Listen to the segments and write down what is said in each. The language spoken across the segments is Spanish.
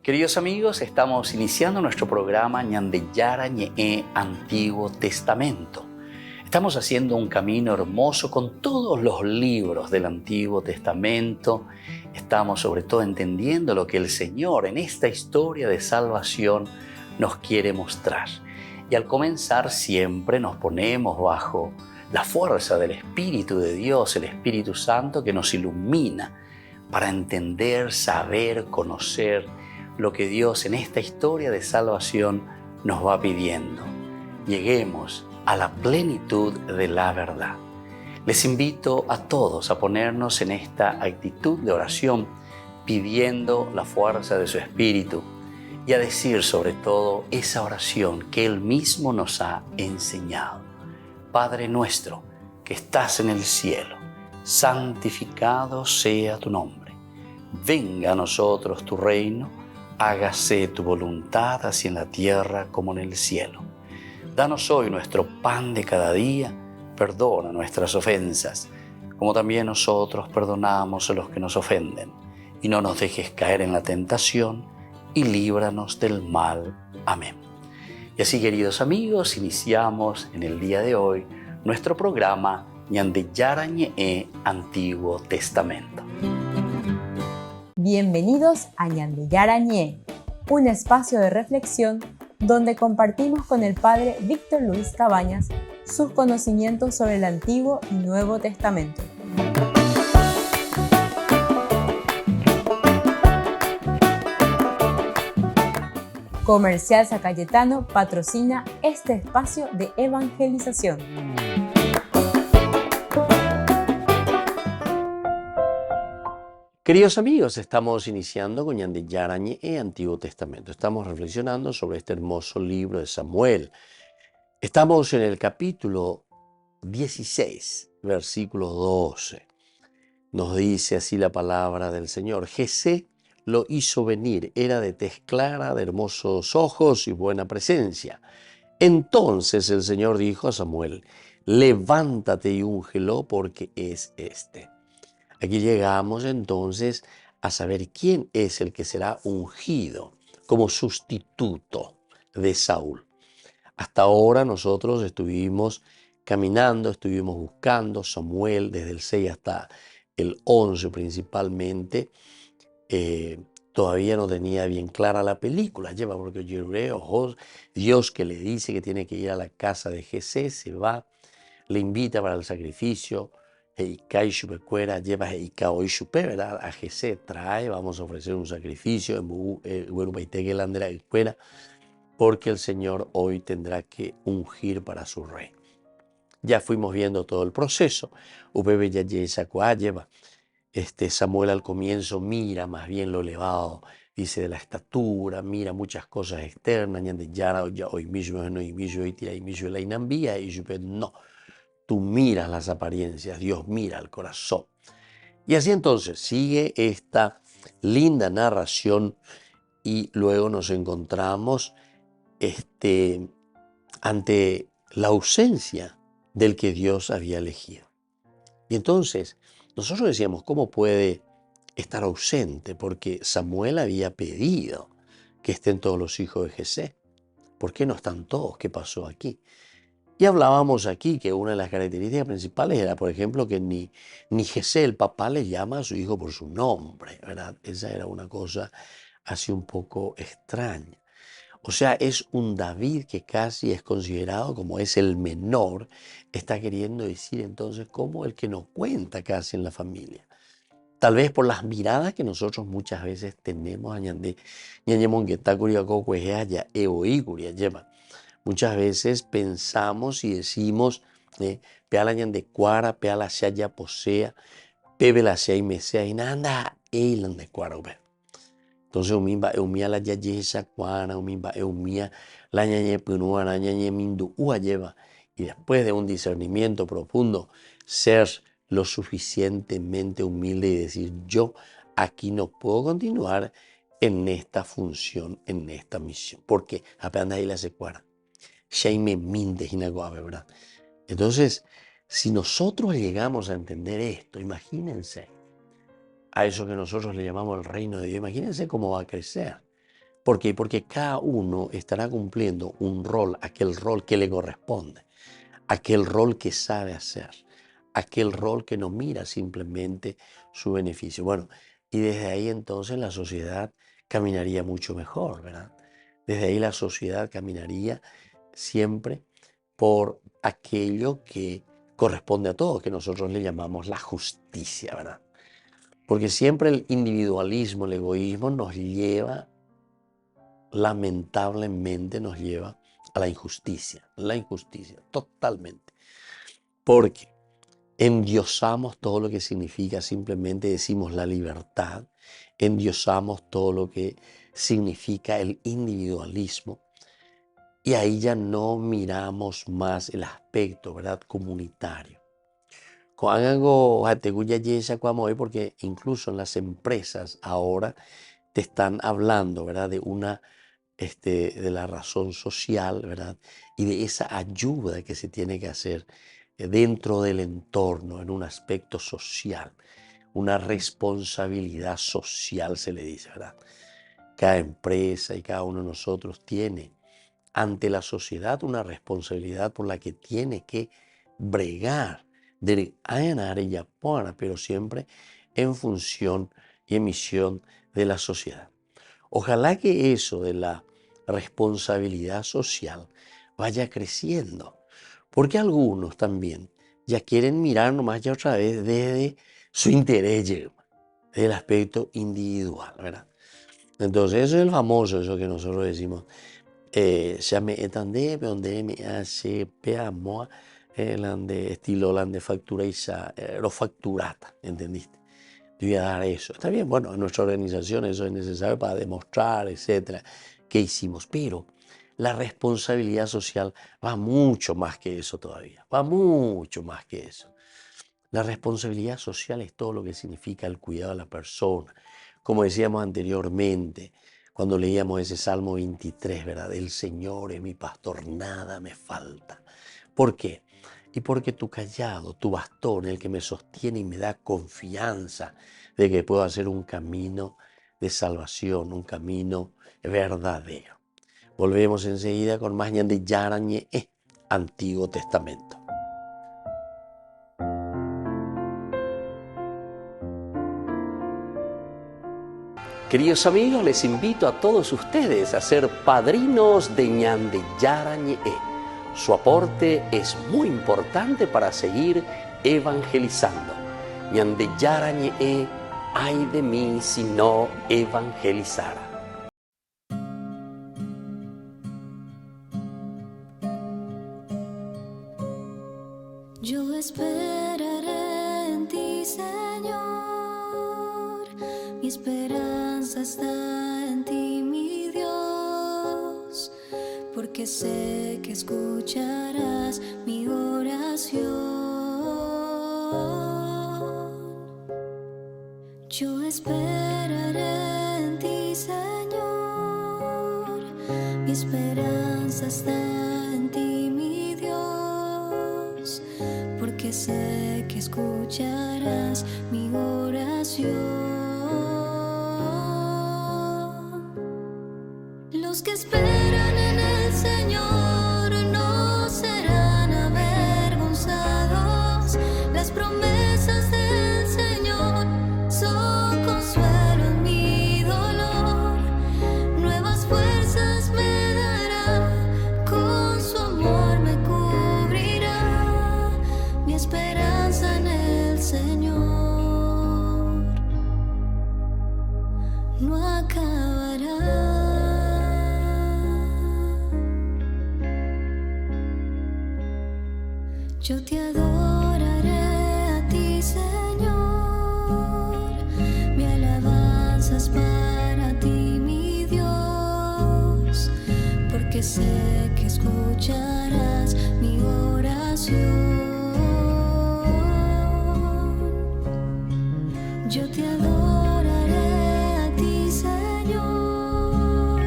Queridos amigos, estamos iniciando nuestro programa Ñandeyara Ñe'e Antiguo Testamento. Estamos haciendo un camino hermoso con todos los libros del Antiguo Testamento. Estamos sobre todo entendiendo lo que el Señor en esta historia de salvación nos quiere mostrar. Y al comenzar siempre nos ponemos bajo la fuerza del Espíritu de Dios, el Espíritu Santo que nos ilumina para entender, saber, conocer lo que Dios en esta historia de salvación nos va pidiendo. Lleguemos a la plenitud de la verdad. Les invito a todos a ponernos en esta actitud de oración, pidiendo la fuerza de su Espíritu y a decir sobre todo esa oración que Él mismo nos ha enseñado. Padre nuestro que estás en el cielo, santificado sea tu nombre. Venga a nosotros tu reino, hágase tu voluntad así en la tierra como en el cielo. Danos hoy nuestro pan de cada día, perdona nuestras ofensas, como también nosotros perdonamos a los que nos ofenden. Y no nos dejes caer en la tentación, y líbranos del mal. Amén. Y así, queridos amigos, iniciamos en el día de hoy nuestro programa Ñandeyara Ñe'e Antiguo Testamento. Bienvenidos a Ñandeyara Ñe'e, un espacio de reflexión donde compartimos con el Padre Víctor Luis Cabañas sus conocimientos sobre el Antiguo y Nuevo Testamento. Comercial San Cayetano patrocina este espacio de evangelización. Queridos amigos, estamos iniciando con Ñandeyara Ñe'e Antiguo Testamento. Estamos reflexionando sobre este hermoso libro de Samuel. Estamos en el capítulo 16, versículo 12. Nos dice así la palabra del Señor. Jesé lo hizo venir, era de tez clara, de hermosos ojos y buena presencia. Entonces el Señor dijo a Samuel, levántate y úngelo porque es este. Aquí llegamos entonces a saber quién es el que será ungido como sustituto de Saúl. Hasta ahora nosotros estuvimos caminando, estuvimos buscando Samuel desde el 6 hasta el 11 principalmente. Todavía no tenía bien clara la película, porque Dios que le dice que tiene que ir a la casa de Jesé, se va, le invita para el sacrificio. A Jesé trae, vamos a ofrecer un sacrificio, porque el Señor hoy tendrá que ungir para su rey. Ya fuimos viendo todo el proceso. Samuel al comienzo mira más bien lo elevado, dice de la estatura, mira muchas cosas externas. No. Tú miras las apariencias, Dios mira el corazón. Y así entonces sigue esta linda narración y luego nos encontramos ante la ausencia del que Dios había elegido. Y entonces nosotros decíamos, ¿cómo puede estar ausente? Porque Samuel había pedido que estén todos los hijos de Jesé. ¿Por qué no están todos? ¿Qué pasó aquí? Y hablábamos aquí que una de las características principales era, por ejemplo, que ni Jesé, el papá, le llama a su hijo por su nombre, ¿verdad? Esa era una cosa así un poco extraña. O sea, es un David que casi es considerado como es el menor, está queriendo decir entonces como el que no cuenta casi en la familia. Tal vez por las miradas que nosotros muchas veces tenemos, muchas veces pensamos y decimos, peala ñande cuara, peala shaya posea, pebe la shaya y mesea, y nada, eilan de cuara. Entonces, umimba eumia la yayesa cuara, umimba eumia la ñañe punua, la ñañe mindu lleva. Y después de un discernimiento profundo, ser lo suficientemente humilde y decir, yo aquí no puedo continuar en esta función, en esta misión. Porque apenas ahí la se cuara. ¿Verdad? Entonces, si nosotros llegamos a entender esto, imagínense a eso que nosotros le llamamos el reino de Dios, imagínense cómo va a crecer. ¿Por qué? Porque cada uno estará cumpliendo un rol, aquel rol que le corresponde, aquel rol que sabe hacer, aquel rol que no mira simplemente su beneficio. Bueno, y desde ahí entonces la sociedad caminaría mucho mejor, ¿verdad? Desde ahí la sociedad caminaría siempre por aquello que corresponde a todos, que nosotros le llamamos la justicia, ¿verdad? Porque siempre el individualismo, el egoísmo nos lleva, lamentablemente nos lleva a la injusticia, totalmente. Porque endiosamos todo lo que significa, simplemente decimos la libertad, endiosamos todo lo que significa el individualismo y ahí ya no miramos más el aspecto, ¿verdad?, comunitario. Porque incluso en las empresas ahora te están hablando, ¿verdad?, de la razón social, ¿verdad?, y de esa ayuda que se tiene que hacer dentro del entorno, en un aspecto social, una responsabilidad social se le dice, ¿verdad? Cada empresa y cada uno de nosotros tiene ante la sociedad una responsabilidad por la que tiene que bregar, pero siempre en función y en misión de la sociedad. Ojalá que eso de la responsabilidad social vaya creciendo, porque algunos también ya quieren mirar nomás ya otra vez desde su interés, desde el aspecto individual, ¿verdad? Entonces eso es el famoso, eso que nosotros decimos, ya me etandé, donde me hace peamoa, estilo de factura y lo facturata, ¿entendiste? Yo voy a dar eso. Está bien, bueno, en nuestra organización eso es necesario para demostrar, etcétera, qué hicimos. Pero la responsabilidad social va mucho más que eso todavía. Va mucho más que eso. La responsabilidad social es todo lo que significa el cuidado de la persona. Como decíamos anteriormente, cuando leíamos ese Salmo 23, ¿verdad? El Señor es mi pastor, nada me falta. ¿Por qué? Y porque tu cayado, tu bastón, el que me sostiene y me da confianza de que puedo hacer un camino de salvación, un camino verdadero. Volvemos enseguida con más Ñande Yarañe, Antiguo Testamento. Queridos amigos, les invito a todos ustedes a ser padrinos de Ñande Yarañe. Su aporte es muy importante para seguir evangelizando. Ñande Yarañe, ay de mí si no evangelizara. Yo esperaré en ti, Señor. Mi esperanza está en ti, mi Dios, porque sé que escucharás mi oración. Yo esperaré en ti, Señor. Mi esperanza está en ti, mi Dios, porque sé que escucharás mi oración. Los que esperan en el Señor no serán avergonzados. Las promesas del Señor son consuelo en mi dolor. Nuevas fuerzas me dará, con su amor me cubrirá. Mi esperanza en el Señor no acabará. Yo te adoraré a ti, Señor. Mi alabanza es para ti, mi Dios, porque sé que escucharás mi oración. Yo te adoraré a ti, Señor.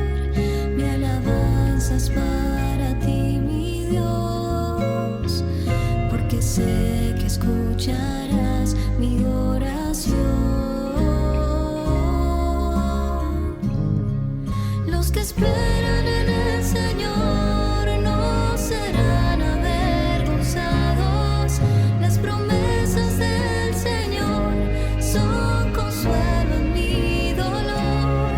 Mi alabanza es para ti, mi Dios, porque sé que escucharás mi oración. Los que esperan en el Señor no serán avergonzados. Las promesas del Señor son consuelo en mi dolor.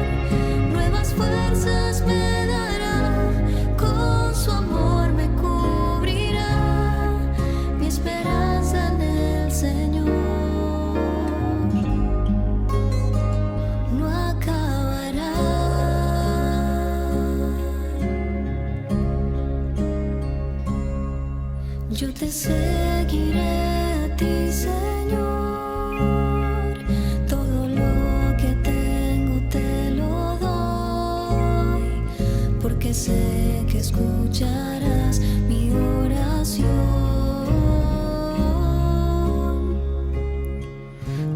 Nuevas fuerzas me dará, con su amor me cubrirá. Mi esperanza en el Señor no acabará. Yo te seguiré a ti, Señor. Todo lo que tengo te lo doy, porque sé que escucharás mi oración.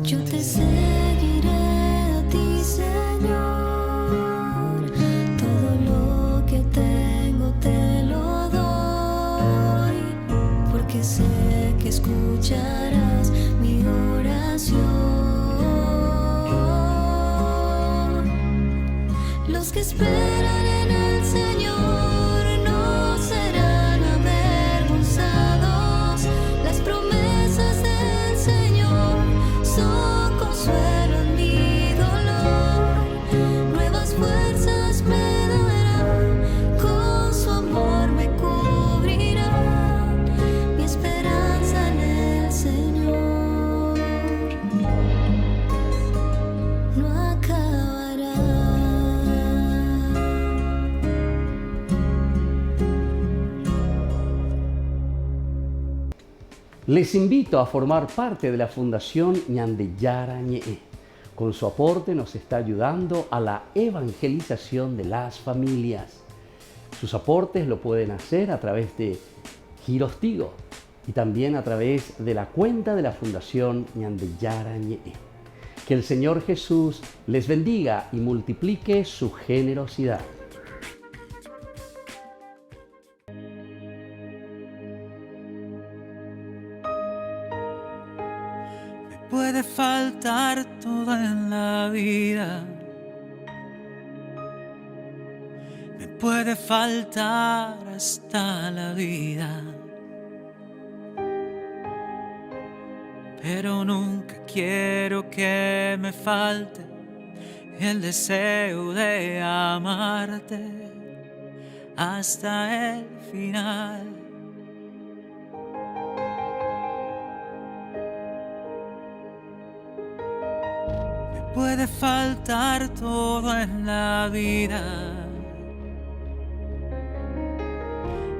Yo te seguiré a ti, Señor. Todo lo que tengo te lo doy, porque sé que escucharás mi oración. Los que esperan en el Señor no serán avergonzados. Las promesas del Señor son consuelo en mi dolor. Nuevas fuerzas me dará, con su amor me cubrirá. Mi esperanza en el Señor no acabará. Les invito a formar parte de la Fundación Ñandeyara Ñe'e. Con su aporte nos está ayudando a la evangelización de las familias. Sus aportes lo pueden hacer a través de Giros Tigo y también a través de la cuenta de la Fundación Ñandeyara Ñe'e. Que el Señor Jesús les bendiga y multiplique su generosidad. Puede faltar todo en la vida, me puede faltar hasta la vida, pero nunca quiero que me falte el deseo de amarte hasta el final. Puede faltar todo en la vida,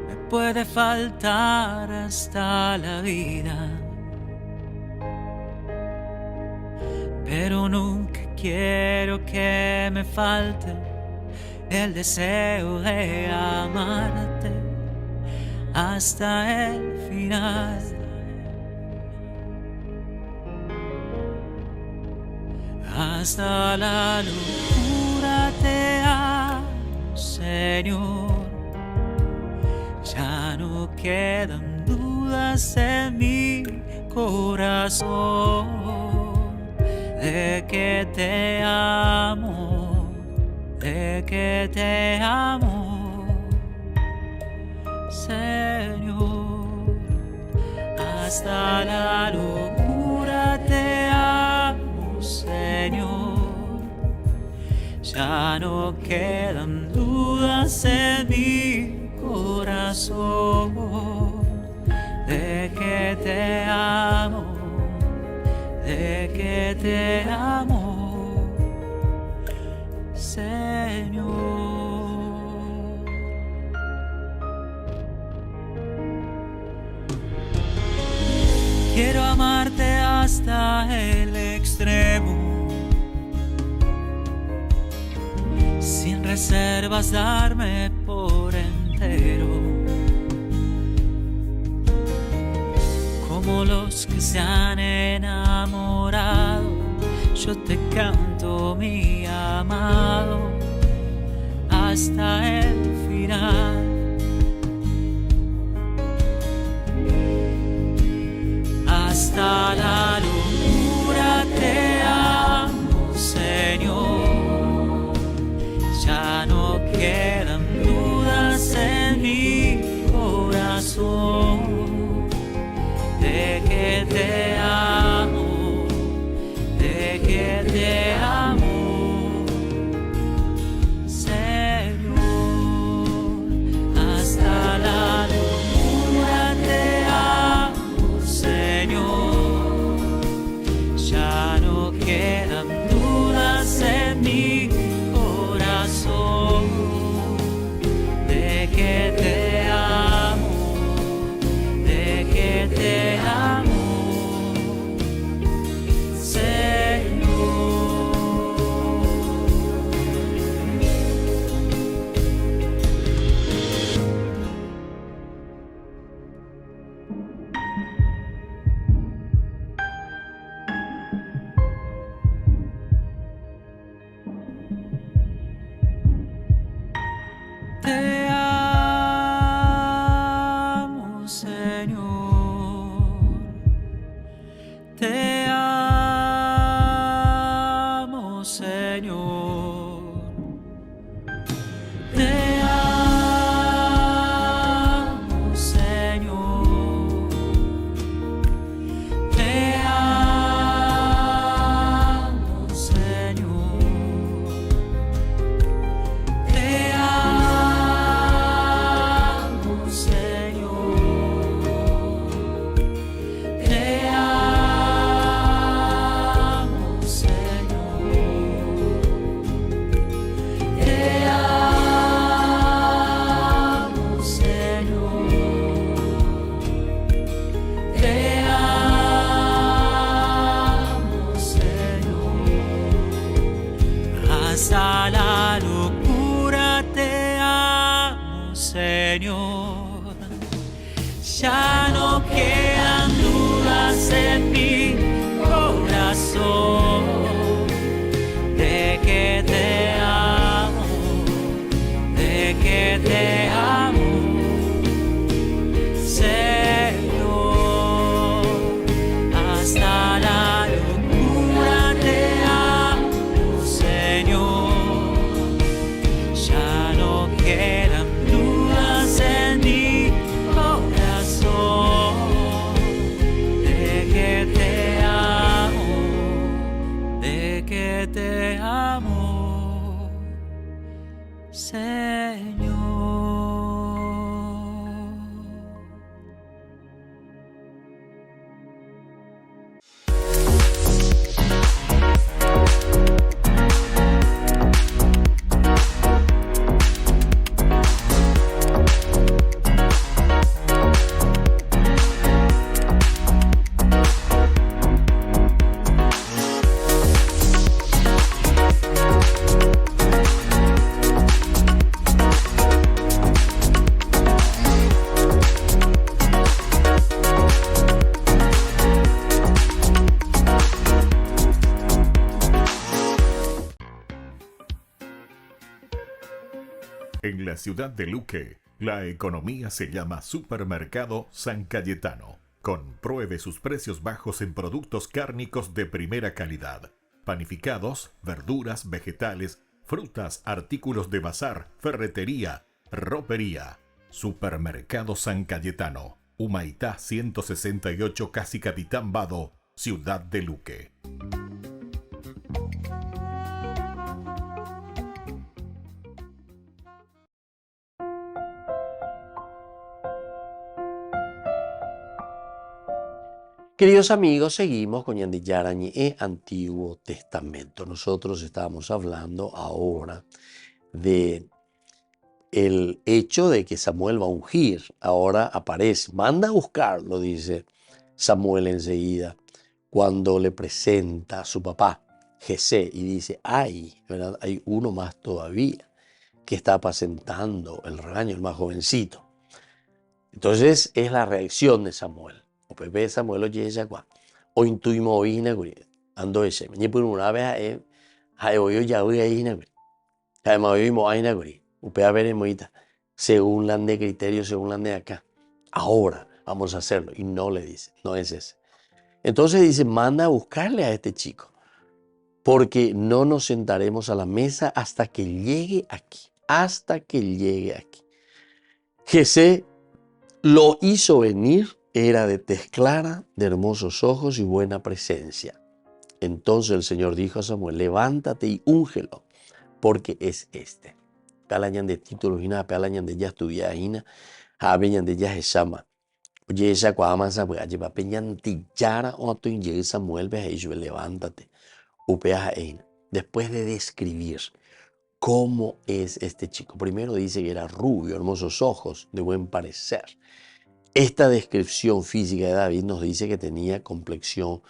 me puede faltar hasta la vida, pero nunca quiero que me falte el deseo de amarte hasta el final. Hasta la locura te amo, Señor. Ya no quedan dudas en mi corazón de que te amo, de que te amo, Señor. Hasta la locura te amo, Señor. Ya no quedan dudas en mi corazón de que te amo, de que te amo, Señor. Quiero amarte hasta el extremo, sin reservas darme por entero, como los que se han enamorado. Yo te canto, mi amado, hasta el final. Hasta la locura te amo, Señor. Ya no no quedan dudas en mi corazón de que te amo, de que te amo, Señor. Hasta la locura te amo, Señor. Ya no quedan dudas en mi corazón de que te amo, de que te amo, Señor. Te amo, Señor. Te amo, Señor. Te amo, Señor. Te amo, Señor. Te amo, Señor. Te amo, Señor. Te amo, Señor. Te amo, Señor. Hasta la locura te amo, Señor. Ya no quedan dudas en mi corazón de que te amo, de que te amo, Señor. Hasta la locura te amo, Señor. Ya no quedan dudas en mi corazón de que te amo, de que te amo, Señor. En la ciudad de Luque, la economía se llama Supermercado San Cayetano. Compruebe sus precios bajos en productos cárnicos de primera calidad. Panificados, verduras, vegetales, frutas, artículos de bazar, ferretería, ropería. Supermercado San Cayetano. Humaitá 168, Casi Capitán Vado, ciudad de Luque. Queridos amigos, seguimos con Ñandiyarañe e Antiguo Testamento. Nosotros estamos hablando ahora de el hecho de que Samuel va a ungir. Ahora aparece, manda a buscarlo, dice Samuel enseguida, cuando le presenta a su papá, Jesé, y dice, ¿verdad? Hay uno más todavía que está apacentando el rebaño, el más jovencito. Entonces es la reacción de Samuel. O Pepe Samuel oye ella cuá. O intuimos hoy ando ese. Me por una vez hoy ya voy ahí además hoy vimos ahí upea ver moita. Según la de criterio, según la de acá. Ahora vamos a hacerlo. Y no le dice, no es ese. Entonces dice, manda a buscarle a este chico. Porque no nos sentaremos a la mesa hasta que llegue aquí. hasta que llegue aquí. Jesé lo hizo venir, era de tez clara, de hermosos ojos y buena presencia. Entonces el Señor dijo a Samuel, levántate y úngelo, porque es este. Pealañan de títulos y nada, pealañan de ya estudiar y nada, habeñan de ya llama. Oye, esa cuama Samuel, lleva peñan tillara o tu inye Samuel, ve a levántate, upeas a. Después de describir cómo es este chico, primero dice que era rubio, hermosos ojos, de buen parecer. Esta descripción física de David nos dice que tenía complexión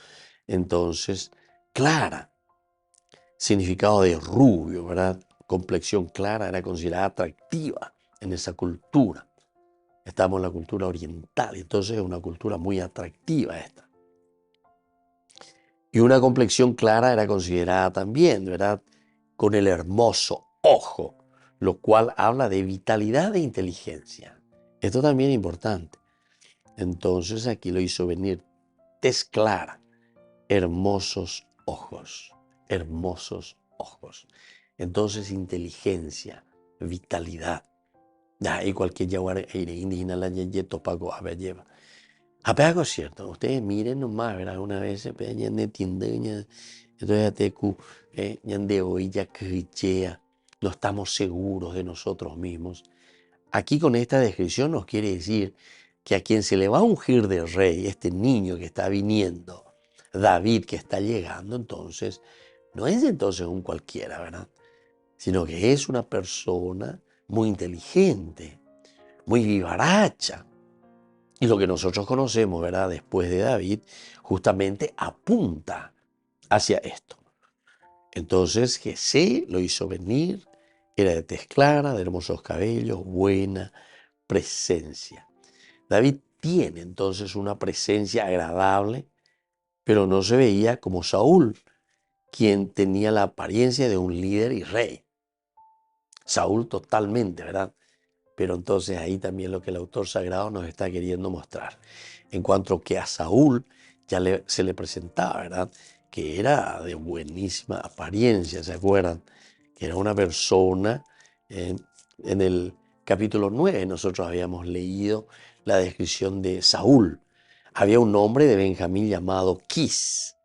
entonces clara. Significado de rubio, ¿verdad? Complexión clara era considerada atractiva en esa cultura. Estamos en la cultura oriental, entonces es una cultura muy atractiva esta. Y una complexión clara era considerada también, ¿verdad? Con el hermoso ojo, lo cual habla de vitalidad e inteligencia. Esto también es importante. Entonces aquí lo hizo venir tez clara, hermosos ojos, hermosos ojos. Entonces inteligencia, vitalidad. Y cualquier yaguar indígena la yeto pago a lleva. Apego es cierto, ustedes miren nomás, ¿verdad? Una vez se peñan de tiendeña, entonces ya te de hoy ya crichea, no estamos seguros de nosotros mismos. Aquí con esta descripción nos quiere decir que a quien se le va a ungir de rey, este niño que está viniendo, David que está llegando, entonces, no es entonces un cualquiera, ¿verdad? Sino que es una persona muy inteligente, muy vivaracha. Y lo que nosotros conocemos, ¿verdad? Después de David, justamente apunta hacia esto. Entonces Jesé lo hizo venir, era de tez clara, de hermosos cabellos, buena presencia. David tiene entonces una presencia agradable, pero no se veía como Saúl, quien tenía la apariencia de un líder y rey. Saúl totalmente, ¿verdad? Pero entonces ahí también lo que el autor sagrado nos está queriendo mostrar. En cuanto que a Saúl ya se le presentaba, ¿verdad? Que era de buenísima apariencia, ¿se acuerdan? Que era una persona, en el capítulo 9 nosotros habíamos leído la descripción de Saúl. Había un hombre de Benjamín llamado Quis,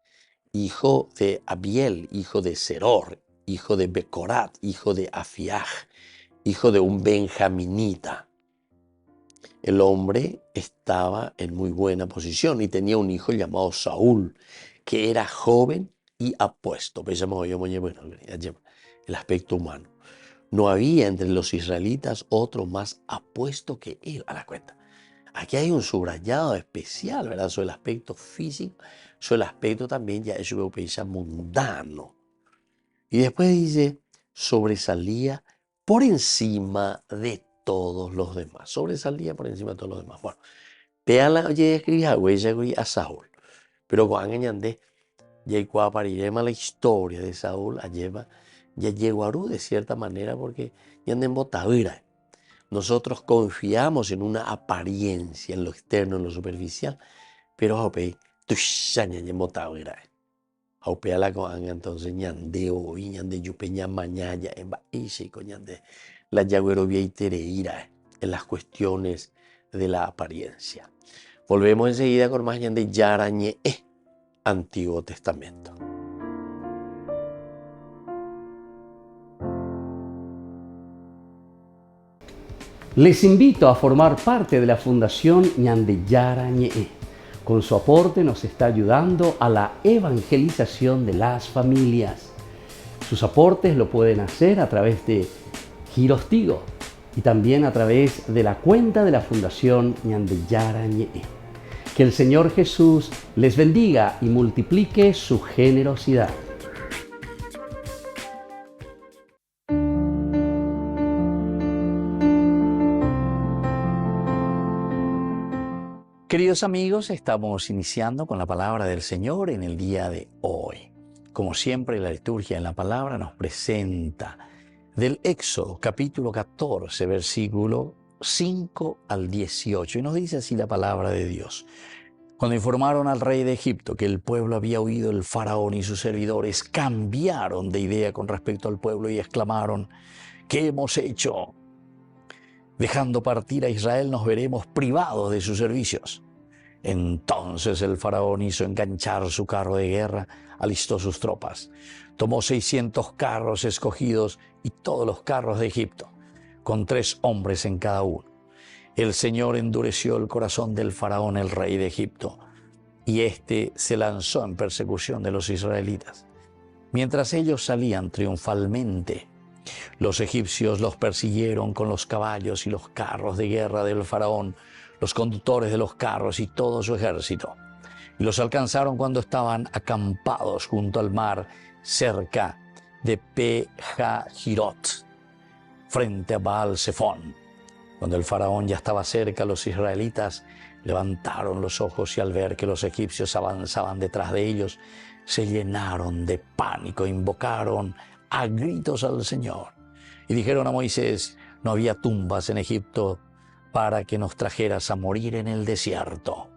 hijo de Abiel, hijo de Seror, hijo de Becorat, hijo de Afiaj, hijo de un benjaminita. El hombre estaba en muy buena posición y tenía un hijo llamado Saúl, que era joven y apuesto. El aspecto humano. No había entre los israelitas otro más apuesto que él, a la cuenta. Aquí hay un subrayado especial, ¿verdad? Sobre el aspecto físico, sobre el aspecto también ya es mundano. Y después dice, sobresalía por encima de todos los demás. Sobresalía por encima de todos los demás. Bueno, vean la oye escribir a Saúl. Pero cuando añade, ya cuando la historia de Saúl, ya llegó a de cierta manera porque ya en botadura. Nosotros confiamos en una apariencia, en lo externo, en lo superficial, pero aupei, tu shaña en botadura. Aupea la coanga entonces ñandeo y ñande yupeña mañaya en baise con ñande la yagüerovia y tereira en las cuestiones de la apariencia. Volvemos enseguida con más ñande yarañe Antiguo Testamento. Les invito a formar parte de la Fundación Ñandeyara Ñe'e. Con su aporte nos está ayudando a la evangelización de las familias. Sus aportes lo pueden hacer a través de Giros Tigo y también a través de la cuenta de la Fundación Ñandeyara Ñe'e. Que el Señor Jesús les bendiga y multiplique su generosidad. Queridos amigos, estamos iniciando con la palabra del Señor en el día de hoy. Como siempre, la liturgia en la palabra nos presenta del Éxodo, capítulo 14, versículo 5 al 18. Y nos dice así la palabra de Dios. Cuando informaron al rey de Egipto que el pueblo había huido, el faraón y sus servidores cambiaron de idea con respecto al pueblo y exclamaron: ¿Qué hemos hecho? Dejando partir a Israel nos veremos privados de sus servicios. Entonces el faraón hizo enganchar su carro de guerra, alistó sus tropas. Tomó 600 carros escogidos y todos los carros de Egipto, con 3 hombres en cada uno. El Señor endureció el corazón del faraón, el rey de Egipto, y éste se lanzó en persecución de los israelitas. Mientras ellos salían triunfalmente, los egipcios los persiguieron con los caballos y los carros de guerra del faraón, los conductores de los carros y todo su ejército. Y los alcanzaron cuando estaban acampados junto al mar, cerca de Pejahirot, frente a Baal-Zephón. Cuando el faraón ya estaba cerca, los israelitas levantaron los ojos y al ver que los egipcios avanzaban detrás de ellos, se llenaron de pánico, invocaron a gritos al Señor y dijeron a Moisés: no había tumbas en Egipto para que nos trajeras a morir en el desierto.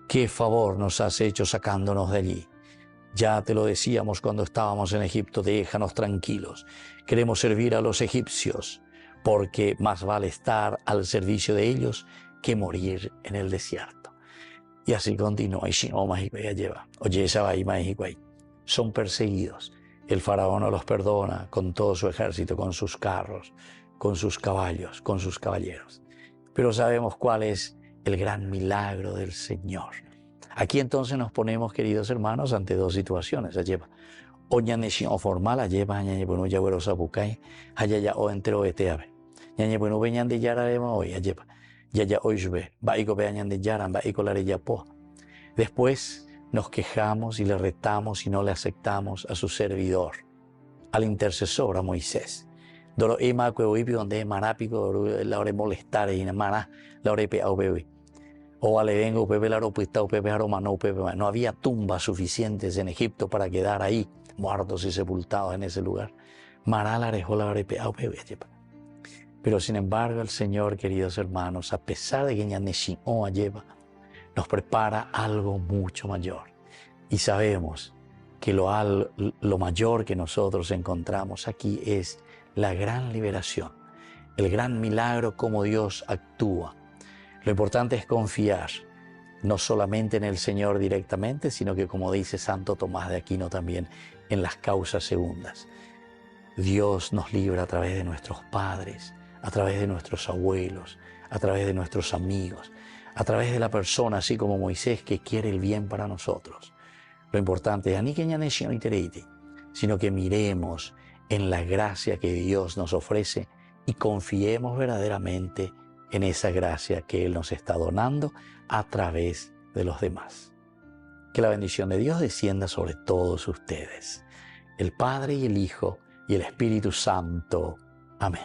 ¿Qué favor nos has hecho sacándonos de allí? Ya te lo decíamos cuando estábamos en Egipto, déjanos tranquilos. Queremos servir a los egipcios, porque más vale estar al servicio de ellos que morir en el desierto. Y así continúa. Son perseguidos. El faraón no los perdona con todo su ejército, con sus carros, con sus caballos, con sus caballeros. Pero sabemos cuál es el gran milagro del Señor. Aquí entonces nos ponemos, queridos hermanos, ante 2 situaciones. Oña nation formal, alleva ñañe bueno ya güero sabucay, allá o entero eteave. Ñañe bueno veñan de yara ema hoy, alleva. Ya oishbe, baigo veñan de yara, baigo la ya po. Después nos quejamos y le retamos y no le aceptamos a su servidor, al intercesor, a Moisés. Doro ema cueoipi donde marápico la hora molestar y maná la hora pe au bebé. O ale vengo pepe la ropuesta o pepe aroma no pepe. No había tumbas suficientes en Egipto para quedar ahí muertos y sepultados en ese lugar. Mará la arejó la hora pe au bebé. Pero sin embargo el Señor, queridos hermanos, a pesar de que ñaneshin o lleva, nos prepara algo mucho mayor. Y sabemos que lo mayor que nosotros encontramos aquí es la gran liberación, el gran milagro como Dios actúa. Lo importante es confiar, no solamente en el Señor directamente, sino que, como dice Santo Tomás de Aquino también, en las causas segundas. Dios nos libra a través de nuestros padres, a través de nuestros abuelos, a través de nuestros amigos, a través de la persona, así como Moisés, que quiere el bien para nosotros. Lo importante es sino que miremos en la gracia que Dios nos ofrece y confiemos verdaderamente en esa gracia que Él nos está donando a través de los demás. Que la bendición de Dios descienda sobre todos ustedes, el Padre y el Hijo y el Espíritu Santo. Amén.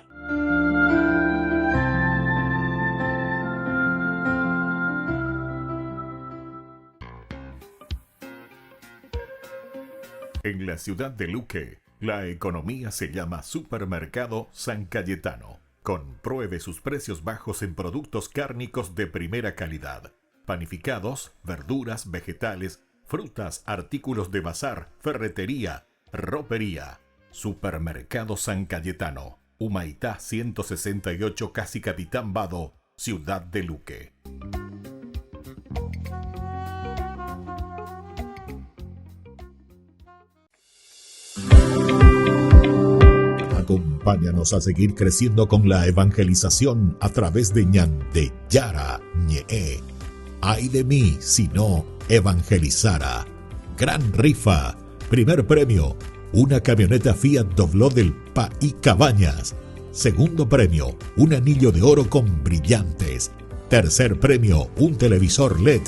En la ciudad de Luque, la economía se llama Supermercado San Cayetano. Compruebe sus precios bajos en productos cárnicos de primera calidad. Panificados, verduras, vegetales, frutas, artículos de bazar, ferretería, ropería. Supermercado San Cayetano. Humaitá 168, Casi Capitán Vado, ciudad de Luque. Acompáñanos a seguir creciendo con la evangelización a través de Ñande Yara Ñe. Ay de mí si no evangelizara. Gran rifa. Primer premio, una camioneta Fiat Dobló del País Cabañas. Segundo premio, un anillo de oro con brillantes. Tercer premio, un televisor LED.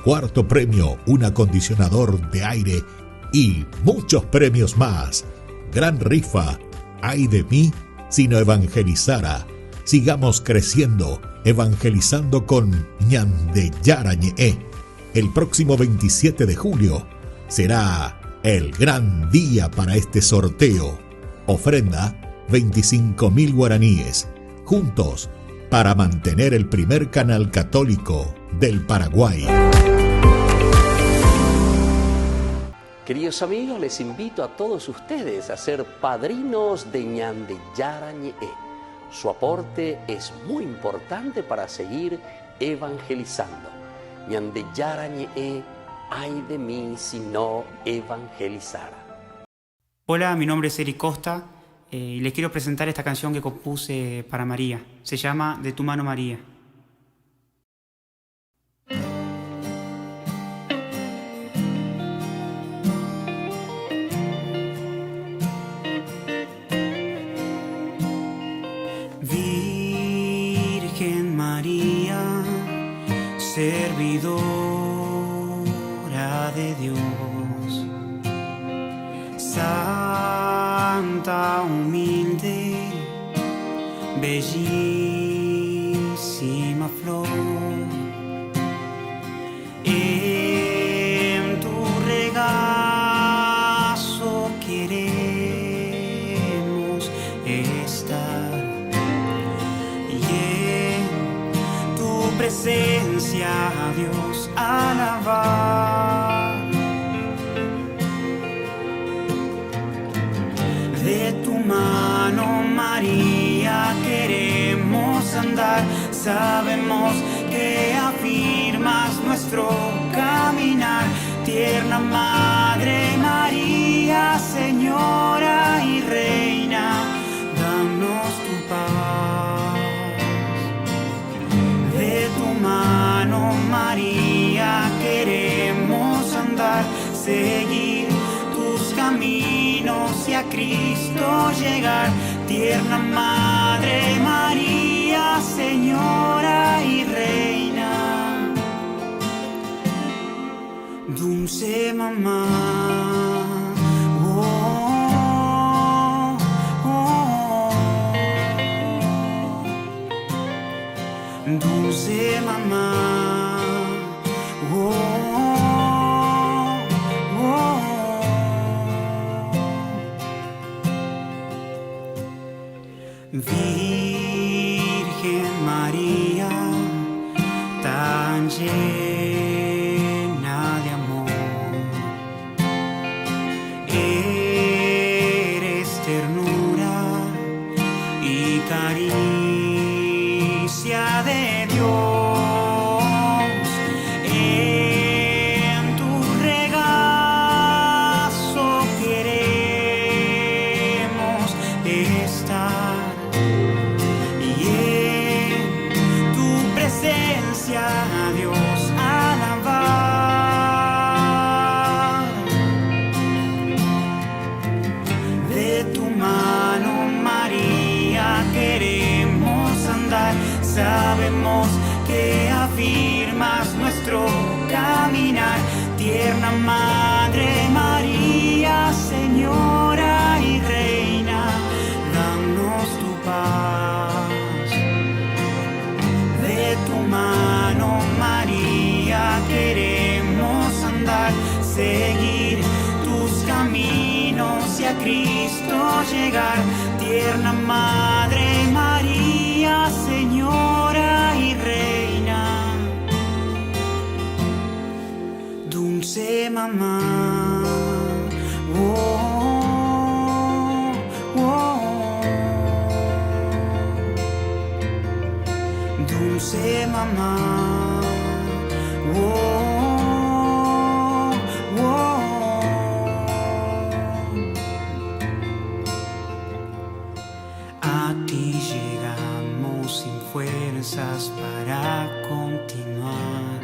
Cuarto premio, un acondicionador de aire. Y muchos premios más. Gran rifa. Ay de mí si no evangelizara. Sigamos creciendo, evangelizando con Ñande Yara Ñe. El próximo 27 de julio será el gran día para este sorteo. Ofrenda 25.000 guaraníes. Juntos para mantener el primer canal católico del Paraguay. Queridos amigos, les invito a todos ustedes a ser padrinos de Ñande Yara Ñe'e. Su aporte es muy importante para seguir evangelizando. Ñande Yara Ñe'e, ay de mí si no evangelizara. Hola, mi nombre es Eric Costa y les quiero presentar esta canción que compuse para María. Se llama De tu mano María. Virgen María, servidora de Dios, santa, humilde, bellísima flor, en tu regazo queremos estar y en tu presencia a Dios alabar. De tu mano, María, queremos andar. Sabemos que afirmas nuestro caminar. Tierna Madre María, Señora y Reina, danos tu paz. De tu mano, María, queremos andar, seguir tus caminos y a Cristo llegar. Tierna Madre María, Señora y Reina, dulce mamá. Oh, oh, oh. Dulce mamá. Oh, oh, Virgen María, tan llena de amor, eres ternura y caricia de Dios. En tu regazo queremos estar y en tu presencia a Dios alabar. De tu mano, María, queremos andar. Sabemos que afirmas nuestro caminar. Tierna Madre María, Señora y Reina, danos tu paz. De tu mano, María, queremos andar, seguir tus caminos y a Cristo llegar. Tierna Madre María, Señora y Reina, dulce mamá. Oh, oh, dulce mamá. Oh, oh. A ti llegamos sin fuerzas para continuar.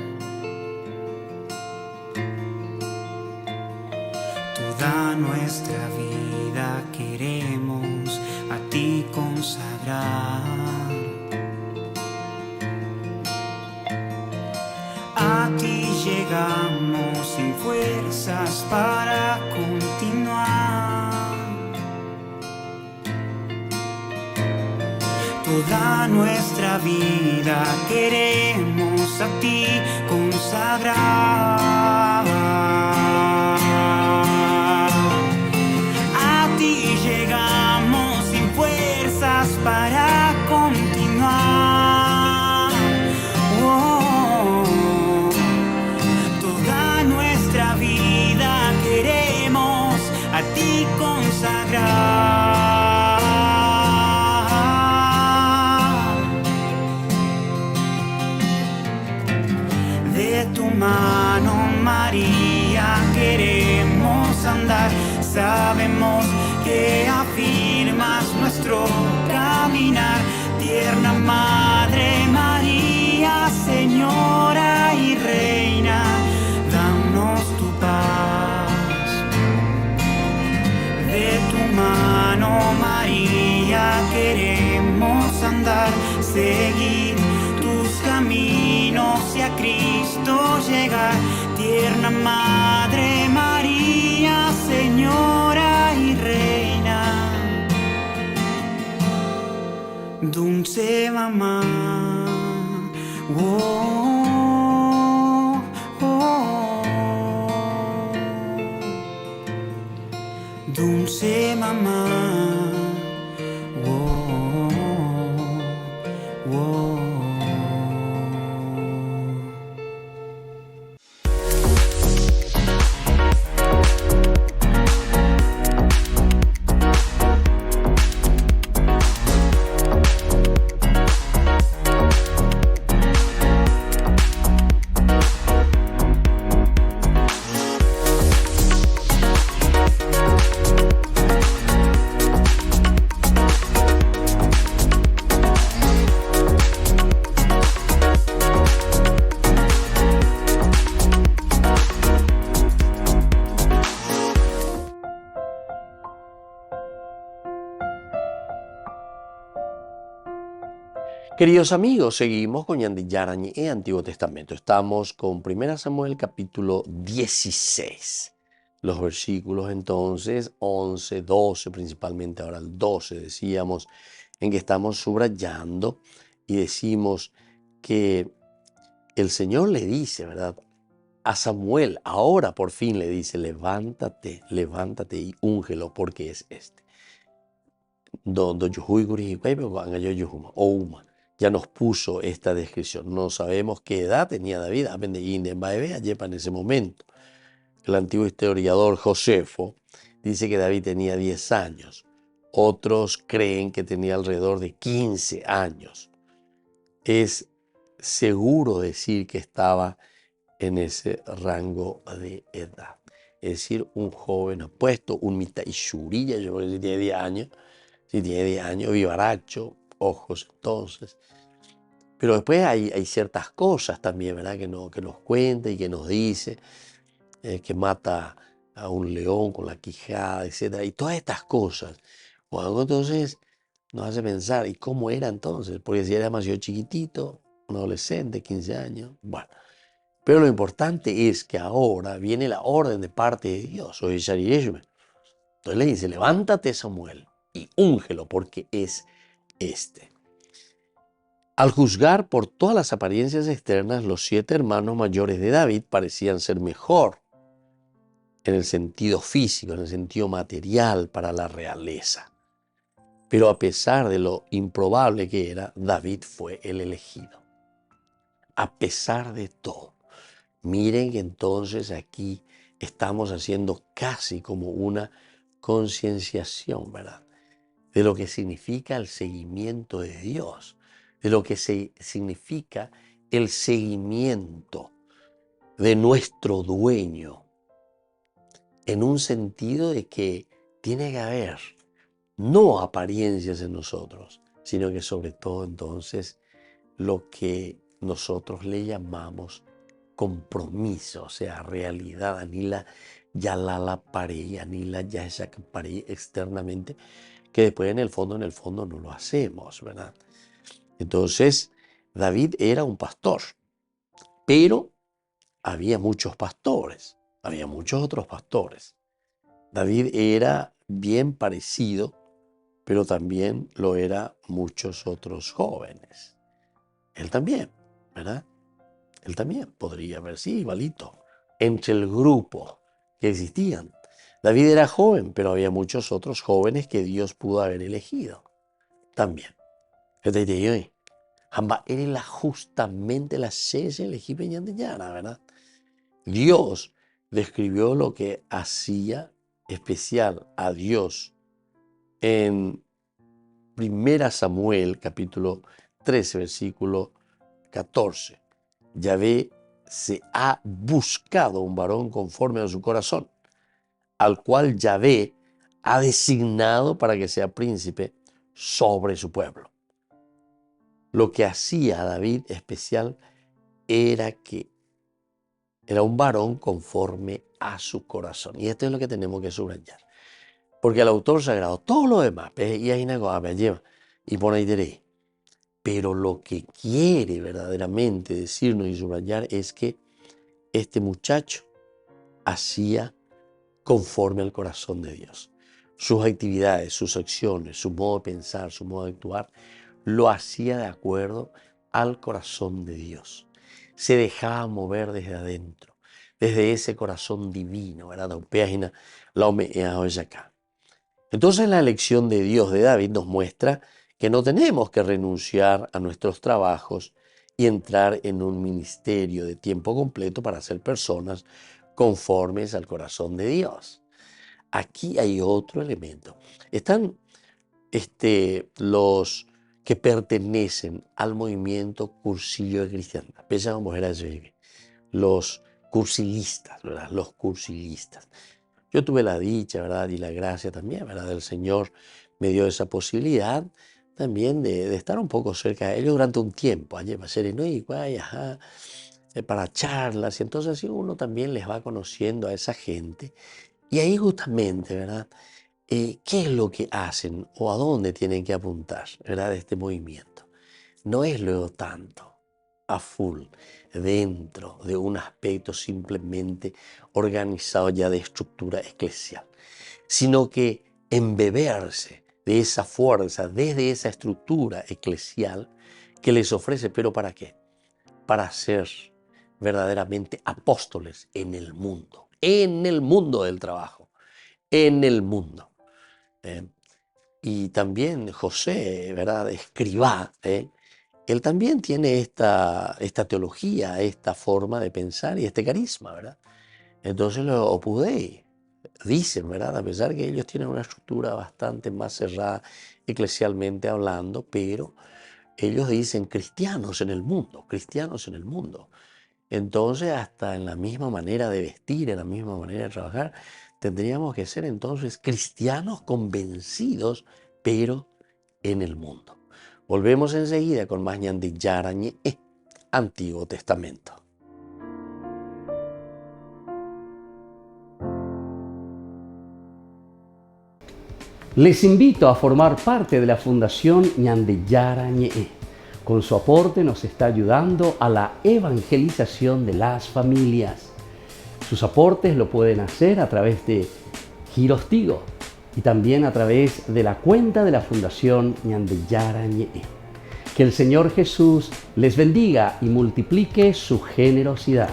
Toda nuestra vida queremos a ti consagrar. A ti llegamos sin fuerzas para continuar. Toda nuestra vida queremos a ti consagrar. A ti llegamos sin fuerzas para continuar. Oh, toda nuestra vida queremos mano, María, queremos andar. Sabemos que afirmas nuestro caminar. Tierna Madre María, Señora y Reina, danos tu paz. De tu mano, María, queremos andar, seguir tus caminos y a Cristo llegar. Tierna Madre María, Señora y Reina, dulce mamá. Oh, oh, dulce mamá. Oh, oh, oh. Queridos amigos, seguimos con Ñan de Yara Ñe'e, Antiguo Testamento. Estamos con 1 Samuel capítulo 16. Los versículos entonces 11, 12, principalmente ahora el 12 decíamos, en que estamos subrayando y decimos que el Señor le dice, ¿verdad? A Samuel, ahora por fin le dice, levántate, levántate y úngelo porque es este. Ya nos puso esta descripción. No sabemos qué edad tenía David, en ese momento. El antiguo historiador Josefo dice que David tenía 10 años. Otros creen que tenía alrededor de 15 años. Es seguro decir que estaba en ese rango de edad. Es decir, un joven apuesto, un mitaishurilla, yo creo que si tiene 10 años, vivaracho, ojos entonces. Pero después hay ciertas cosas también, ¿verdad? Que nos cuenta y que nos dice, que mata a un león con la quijada, etc. Y todas estas cosas. Bueno, entonces nos hace pensar, ¿y cómo era entonces? Porque si era demasiado chiquitito, un adolescente, 15 años, bueno. Pero lo importante es que ahora viene la orden de parte de Dios. Entonces le dice, levántate Samuel y úngelo porque es este. Al juzgar por todas las apariencias externas, los 7 hermanos mayores de David parecían ser mejor en el sentido físico, en el sentido material para la realeza. Pero a pesar de lo improbable que era, David fue el elegido. A pesar de todo. Miren que entonces aquí estamos haciendo casi como una concienciación, ¿verdad? De lo que significa el seguimiento de Dios. De lo que significa el seguimiento de nuestro dueño, en un sentido de que tiene que haber no apariencias en nosotros, sino que sobre todo entonces lo que nosotros le llamamos compromiso, o sea, realidad, anila ya la pareja, anila ya esa pareja externamente, que después en el fondo no lo hacemos, ¿verdad? Entonces, David era un pastor, pero había muchos pastores, había muchos otros pastores. David era bien parecido, pero también lo eran muchos otros jóvenes. Él también, ¿verdad? Él también podría haber sido igualito entre el grupo que existían. David era joven, pero había muchos otros jóvenes que Dios pudo haber elegido también. Era justamente la serie elegida de Yara, ¿verdad? Dios describió lo que hacía especial a Dios en 1 Samuel capítulo 13, versículo 14. Yahvé se ha buscado un varón conforme a su corazón, al cual Yahvé ha designado para que sea príncipe sobre su pueblo. Lo que hacía a David especial era que era un varón conforme a su corazón. Y esto es lo que tenemos que subrayar. Porque el autor sagrado, todo lo demás, y por ahí diré. Pero lo que quiere verdaderamente decirnos y subrayar es que este muchacho hacía conforme al corazón de Dios. Sus actividades, sus acciones, su modo de pensar, su modo de actuar, lo hacía de acuerdo al corazón de Dios. Se dejaba mover desde adentro, desde ese corazón divino, ¿verdad? Entonces la elección de Dios de David nos muestra que no tenemos que renunciar a nuestros trabajos y entrar en un ministerio de tiempo completo para ser personas conformes al corazón de Dios. Aquí hay otro elemento. Están los que pertenecen al movimiento cursillo de cristiandad. Los cursilistas, ¿verdad? Los cursilistas. Yo tuve la dicha, ¿verdad? Y la gracia también, ¿verdad? Del Señor me dio esa posibilidad también de estar un poco cerca de ellos durante un tiempo. Para charlas. Y entonces así uno también les va conociendo a esa gente. Y ahí justamente, ¿verdad? ¿Qué es lo que hacen o a dónde tienen que apuntar, ¿verdad? Este movimiento. No es luego tanto a full dentro de un aspecto simplemente organizado ya de estructura eclesial, sino que embeberse de esa fuerza desde esa estructura eclesial que les ofrece, ¿pero para qué? Para ser verdaderamente apóstoles en el mundo del trabajo, en el mundo. Y también José, ¿verdad? Escribá, él también tiene esta teología, esta forma de pensar y este carisma, ¿verdad? Entonces los Opus Dei dicen, ¿verdad? A pesar que ellos tienen una estructura bastante más cerrada eclesialmente hablando, pero ellos dicen cristianos en el mundo, cristianos en el mundo. Entonces, hasta en la misma manera de vestir, en la misma manera de trabajar, tendríamos que ser entonces cristianos convencidos, pero en el mundo. Volvemos enseguida con más Ñande Yara Ñe'e, Antiguo Testamento. Les invito a formar parte de la Fundación Ñande Yara Ñe'e. Con su aporte nos está ayudando a la evangelización de las familias. Sus aportes lo pueden hacer a través de Giros Tigo y también a través de la cuenta de la Fundación Ñande Yara Ñe'e. Que el Señor Jesús les bendiga y multiplique su generosidad.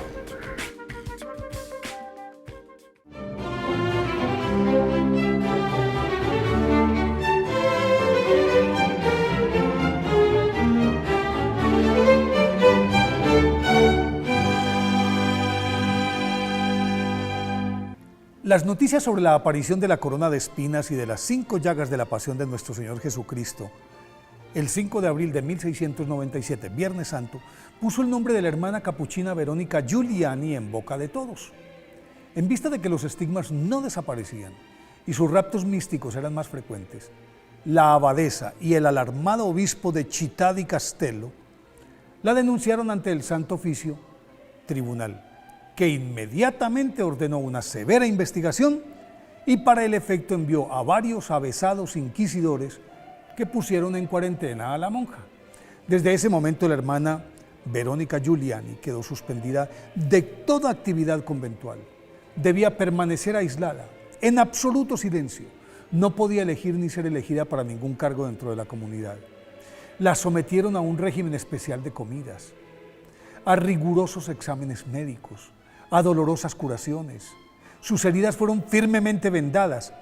Las noticias sobre la aparición de la corona de espinas y de las 5 llagas de la pasión de nuestro Señor Jesucristo, el 5 de abril de 1697, Viernes Santo, puso el nombre de la hermana capuchina Verónica Giuliani en boca de todos. En vista de que los estigmas no desaparecían y sus raptos místicos eran más frecuentes, la abadesa y el alarmado obispo de Città di Castello la denunciaron ante el Santo Oficio Tribunal, que inmediatamente ordenó una severa investigación y para el efecto envió a varios avesados inquisidores que pusieron en cuarentena a la monja. Desde ese momento la hermana Verónica Giuliani quedó suspendida de toda actividad conventual. Debía permanecer aislada, en absoluto silencio. No podía elegir ni ser elegida para ningún cargo dentro de la comunidad. La sometieron a un régimen especial de comidas, a rigurosos exámenes médicos, a dolorosas curaciones. Sus heridas fueron firmemente vendadas.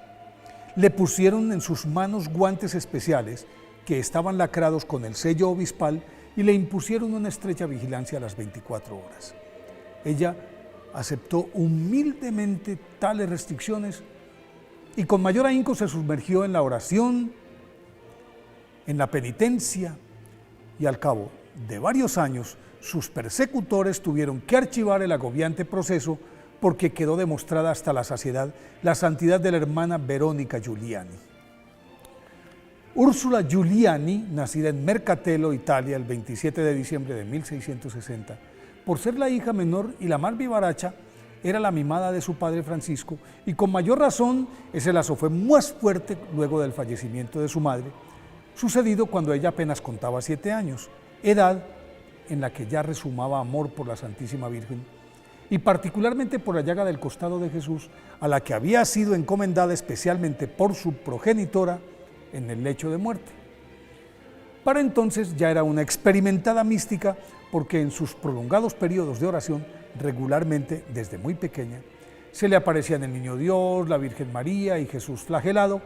Le pusieron en sus manos guantes especiales que estaban lacrados con el sello obispal y le impusieron una estrecha vigilancia a las 24 horas. Ella aceptó humildemente tales restricciones y con mayor ahínco se sumergió en la oración, en la penitencia y al cabo de varios años, sus persecutores tuvieron que archivar el agobiante proceso porque quedó demostrada hasta la saciedad la santidad de la hermana Verónica Giuliani. Úrsula Giuliani, nacida en Mercatello, Italia, el 27 de diciembre de 1660, por ser la hija menor y la más vivaracha, era la mimada de su padre Francisco, y con mayor razón ese lazo fue más fuerte luego del fallecimiento de su madre, sucedido cuando ella apenas contaba 7 años, edad en la que ya resumaba amor por la Santísima Virgen, y particularmente por la llaga del costado de Jesús, a la que había sido encomendada especialmente por su progenitora en el lecho de muerte. Para entonces ya era una experimentada mística, porque en sus prolongados periodos de oración, regularmente, desde muy pequeña, se le aparecían el Niño Dios, la Virgen María y Jesús flagelado,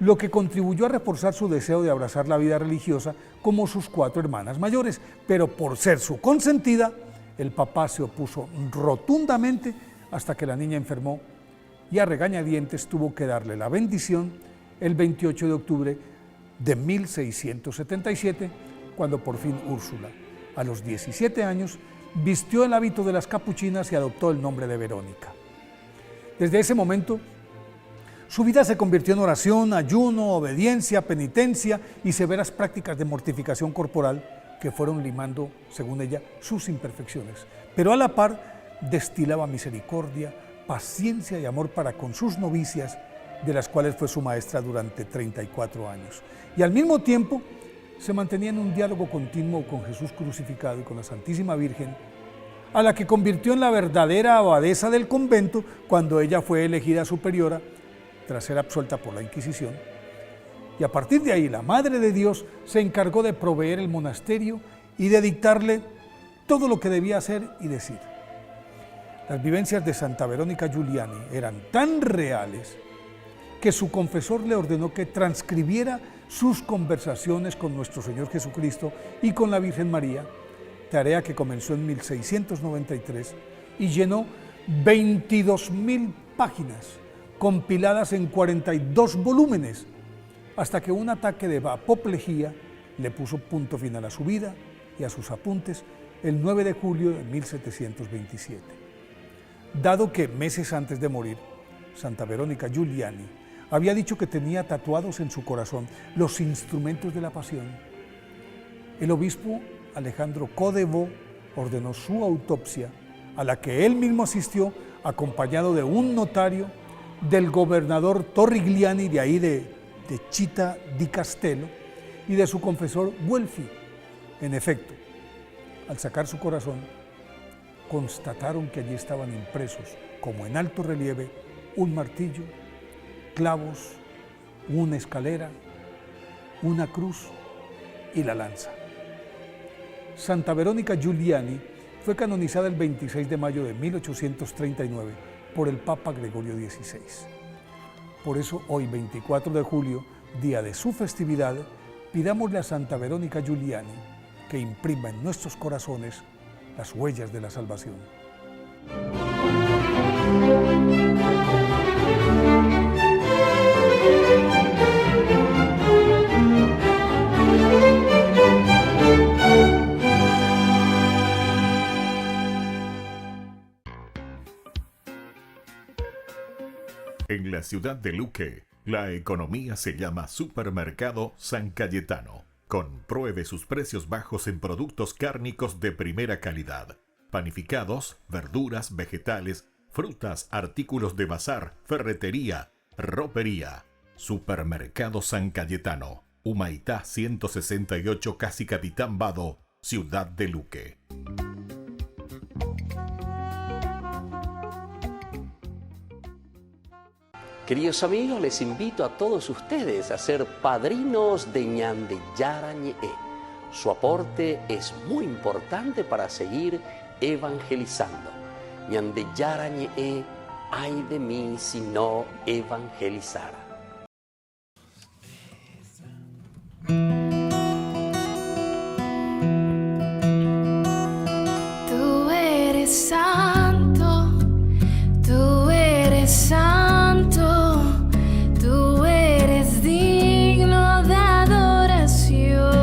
lo que contribuyó a reforzar su deseo de abrazar la vida religiosa como sus 4 hermanas mayores, pero por ser su consentida, el papá se opuso rotundamente hasta que la niña enfermó y a regañadientes tuvo que darle la bendición el 28 de octubre de 1677, cuando por fin Úrsula, a los 17 años, vistió el hábito de las capuchinas y adoptó el nombre de Verónica. Desde ese momento, su vida se convirtió en oración, ayuno, obediencia, penitencia y severas prácticas de mortificación corporal que fueron limando, según ella, sus imperfecciones. Pero a la par destilaba misericordia, paciencia y amor para con sus novicias, de las cuales fue su maestra durante 34 años. Y al mismo tiempo se mantenía en un diálogo continuo con Jesús crucificado y con la Santísima Virgen, a la que convirtió en la verdadera abadesa del convento cuando ella fue elegida superiora tras ser absuelta por la Inquisición. Y a partir de ahí la Madre de Dios se encargó de proveer el monasterio y de dictarle todo lo que debía hacer y decir. Las vivencias de Santa Verónica Giuliani eran tan reales que su confesor le ordenó que transcribiera sus conversaciones con nuestro Señor Jesucristo y con la Virgen María, tarea que comenzó en 1693 y llenó 22.000 páginas, compiladas en 42 volúmenes, hasta que un ataque de apoplejía le puso punto final a su vida y a sus apuntes el 9 de julio de 1727. Dado que meses antes de morir, Santa Verónica Giuliani había dicho que tenía tatuados en su corazón los instrumentos de la pasión, el obispo Alejandro Codevó ordenó su autopsia, a la que él mismo asistió, acompañado de un notario, del gobernador Torrigliani, de ahí de Città di Castello, y de su confesor Guelfi. En efecto, al sacar su corazón, constataron que allí estaban impresos, como en alto relieve, un martillo, clavos, una escalera, una cruz y la lanza. Santa Verónica Giuliani fue canonizada el 26 de mayo de 1839 por el Papa Gregorio XVI. Por eso hoy, 24 de julio, día de su festividad, pidámosle a Santa Verónica Giuliani que imprima en nuestros corazones las huellas de la salvación. En la ciudad de Luque, la economía se llama Supermercado San Cayetano. Compruebe sus precios bajos en productos cárnicos de primera calidad. Panificados, verduras, vegetales, frutas, artículos de bazar, ferretería, ropería. Supermercado San Cayetano, Humaitá 168, Casi Capitán Vado, ciudad de Luque. Queridos amigos, les invito a todos ustedes a ser padrinos de Ñandeyara Ñe'e. Su aporte es muy importante para seguir evangelizando. Ñandeyara Ñe'e, ay de mí si no evangelizara. Tú eres santo, tú eres santo, tú eres digno de adoración.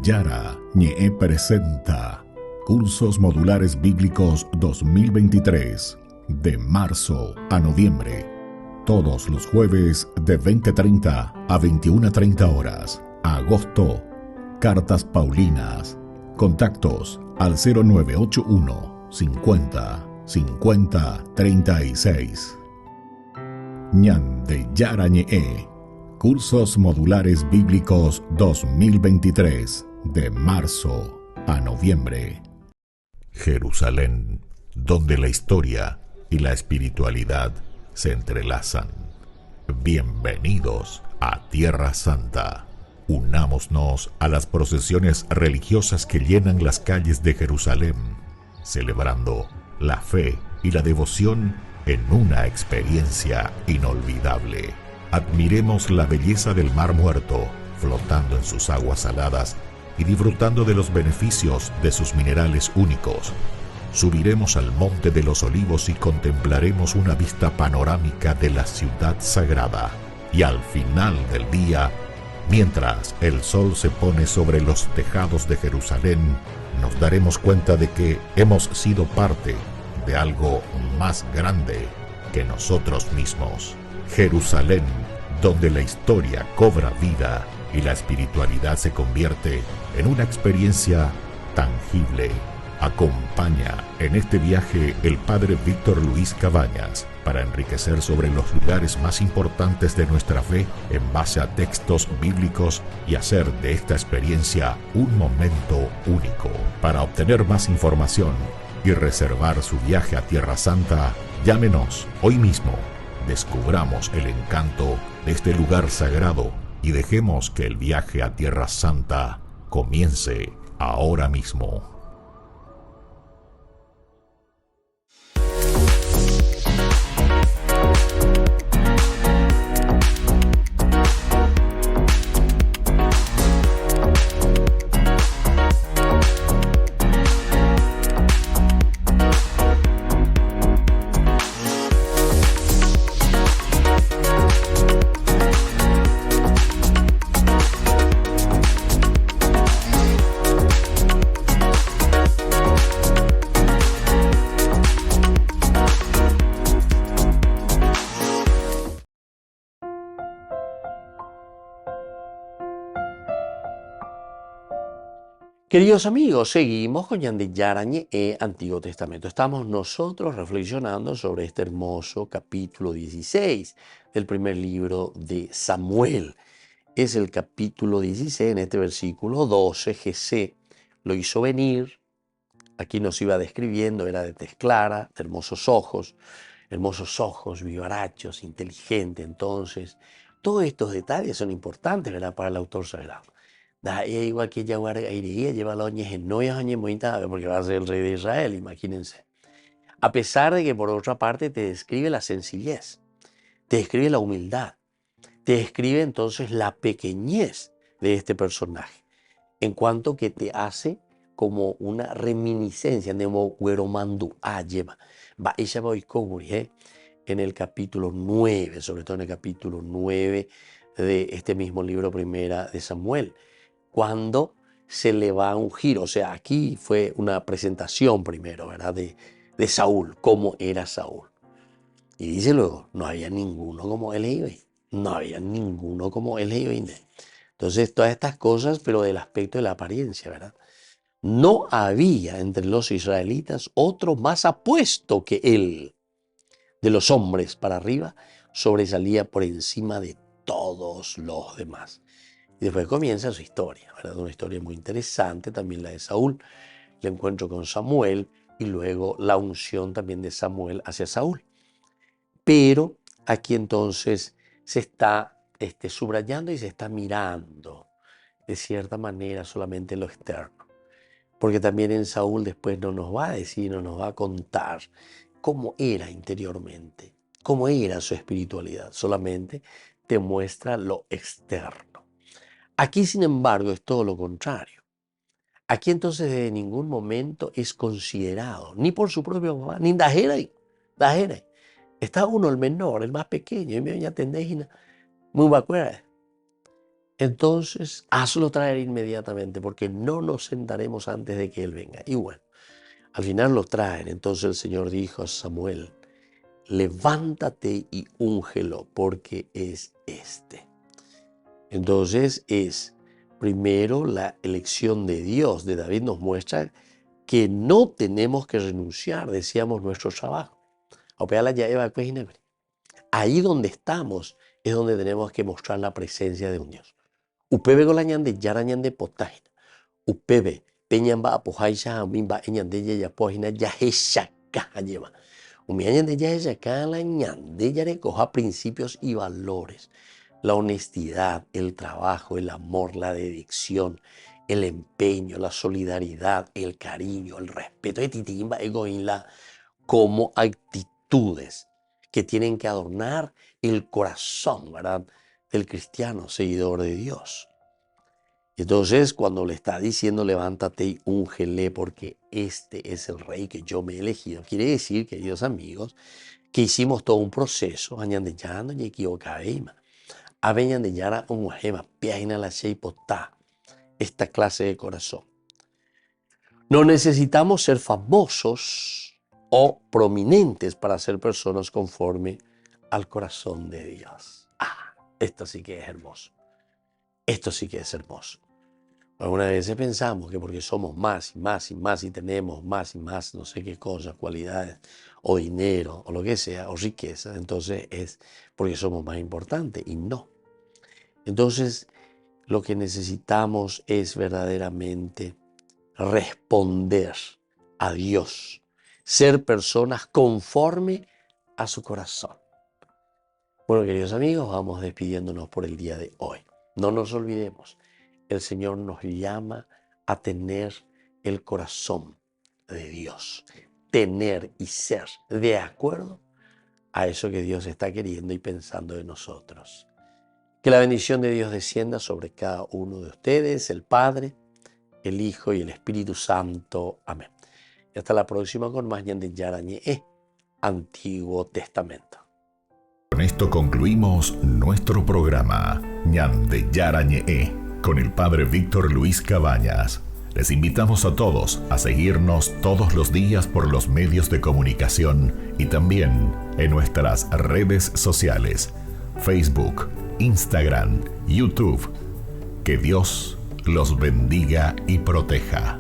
Yara Ñe'e presenta Cursos Modulares Bíblicos 2023 de marzo a noviembre. Todos los jueves de 20:30 a 21:30 horas. Agosto. Cartas Paulinas. Contactos al 0981 50 50 36. Ñande Yara Ñe'e. Cursos Modulares Bíblicos 2023 de marzo a noviembre. Jerusalén, donde la historia y la espiritualidad se entrelazan. Bienvenidos a Tierra Santa. Unámonos a las procesiones religiosas que llenan las calles de Jerusalén, celebrando la fe y la devoción en una experiencia inolvidable. Admiremos la belleza del Mar Muerto, flotando en sus aguas saladas y disfrutando de los beneficios de sus minerales únicos. Subiremos al Monte de los Olivos y contemplaremos una vista panorámica de la ciudad sagrada. Y al final del día, mientras el sol se pone sobre los tejados de Jerusalén, nos daremos cuenta de que hemos sido parte de algo más grande que nosotros mismos. Jerusalén, donde la historia cobra vida y la espiritualidad se convierte en una experiencia tangible. Acompaña en este viaje el Padre Víctor Luis Cabañas para enriquecer sobre los lugares más importantes de nuestra fe en base a textos bíblicos y hacer de esta experiencia un momento único. Para obtener más información y reservar su viaje a Tierra Santa, llámenos hoy mismo. Descubramos el encanto de este lugar sagrado y dejemos que el viaje a Tierra Santa comience ahora mismo. Queridos amigos, seguimos con Ñande Yara Ñe'e, Antiguo Testamento. Estamos nosotros reflexionando sobre este hermoso capítulo 16 del primer libro de Samuel. Es el capítulo 16, en este versículo 12, Jesé lo hizo venir. Aquí nos iba describiendo, era de tez clara, de hermosos ojos, vivarachos, inteligente. Entonces, todos estos detalles son importantes, ¿verdad?, para el autor sagrado. Da igual que iría lleva los años en no porque va a ser el rey de Israel, imagínense. A pesar de que por otra parte te describe la sencillez, te describe la humildad, te describe entonces la pequeñez de este personaje, en cuanto que te hace como una reminiscencia de Mogueromandu lleva. Va ella voy en el capítulo 9, sobre todo en el capítulo 9 de este mismo libro primera de Samuel, cuando se le va a ungir. O sea, aquí fue una presentación primero, ¿verdad?, de Saúl, cómo era Saúl. Y dice luego, no había ninguno como él. No había ninguno como él. Entonces, todas estas cosas, pero del aspecto de la apariencia, ¿verdad? No había entre los israelitas otro más apuesto que él. De los hombres para arriba, sobresalía por encima de todos los demás. Y después comienza su historia, ¿verdad? Una historia muy interesante, también la de Saúl, el encuentro con Samuel y luego la unción también de Samuel hacia Saúl. Pero aquí entonces se está subrayando y se está mirando de cierta manera solamente lo externo. Porque también en Saúl después no nos va a decir, no nos va a contar cómo era interiormente, cómo era su espiritualidad. Solamente te muestra lo externo. Aquí, sin embargo, es todo lo contrario. Aquí entonces de ningún momento es considerado, ni por su propio mamá, ni Dajere. Está uno, el menor, el más pequeño, y me voy a atender muy vacuera. entonces hazlo traer inmediatamente, porque no nos sentaremos antes de que Él venga. Y bueno, al final lo traen. Entonces el Señor dijo a Samuel, levántate y úngelo, porque es este. Entonces es primero la elección de Dios. De David nos muestra que no tenemos que renunciar, decíamos, nuestro trabajo. Ahí donde estamos es donde tenemos que mostrar la presencia de un Dios. Upebe con la ñande yara ñande potajina. Upebe peñamba apojaisha amimba ñande ya pojina ya heshaka lleva. Umia ñande ya heshaka la ñande ya recoja principios y valores. La honestidad, el trabajo, el amor, la dedicación, el empeño, la solidaridad, el cariño, el respeto de titimba egoíla como actitudes que tienen que adornar el corazón, ¿verdad?, del cristiano seguidor de Dios. Entonces, cuando le está diciendo levántate y úngele porque este es el rey que yo me he elegido, quiere decir, queridos amigos, que hicimos todo un proceso, añandellando y equivocabeima. Aveñandeyara ungujema, piaina la sheipotá, esta clase de corazón. No necesitamos ser famosos o prominentes para ser personas conforme al corazón de Dios. Esto sí que es hermoso. Esto sí que es hermoso. Algunas veces pensamos que porque somos más y más y más y tenemos más y más no sé qué cosas, cualidades o dinero o lo que sea o riqueza, entonces es porque somos más importantes y no. Entonces lo que necesitamos es verdaderamente responder a Dios, ser personas conforme a su corazón. Bueno, queridos amigos, vamos despidiéndonos por el día de hoy. No nos olvidemos, el Señor nos llama a tener el corazón de Dios, tener y ser de acuerdo a eso que Dios está queriendo y pensando de nosotros. Que la bendición de Dios descienda sobre cada uno de ustedes, el Padre, el Hijo y el Espíritu Santo. Amén. Y hasta la próxima con más ñande yara ñe Antiguo Testamento. Con esto concluimos nuestro programa ñande yara ñe con el Padre Víctor Luis Cabañas. Les invitamos a todos a seguirnos todos los días por los medios de comunicación y también en nuestras redes sociales, Facebook, Instagram, YouTube. Que Dios los bendiga y proteja.